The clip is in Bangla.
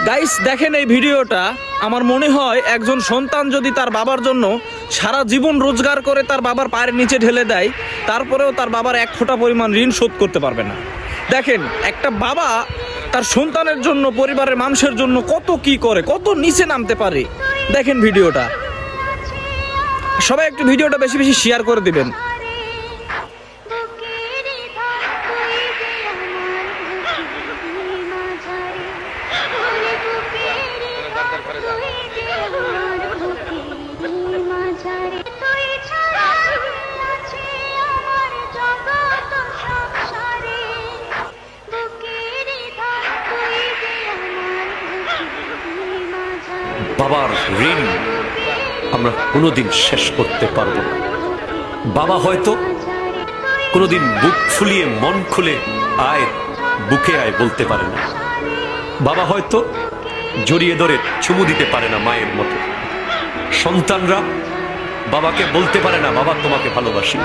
গাইস দেখেন এই ভিডিওটা, আমার মনে হয় একজন সন্তান যদি তার বাবার জন্য সারা জীবন রোজগার করে তার বাবার পায়ের নিচে ঢেলে দেয়, তারপরেও তার বাবার এক ফোঁটা পরিমাণ ঋণ শোধ করতে পারবে না। দেখেন একটা বাবা তার সন্তানের জন্য, পরিবারের মানুষের জন্য কত কি করে, কত নিচে নামতে পারে। দেখেন ভিডিওটা, সবাই একটু ভিডিওটা বেশি বেশি শেয়ার করে দিবেন। বাবার ঋণ আমরা কোনোদিন শেষ করতে পারবো না। বাবা হয়তো কোনোদিন বুক ফুলিয়ে মন খুলে আয়, বুকে আয় বলতে পারে না। বাবা হয়তো জড়িয়ে ধরে চুমু দিতে পারে না মায়ের মতো। সন্তানরা বাবাকে বলতে পারে না, বাবা তোমাকে ভালোবাসি।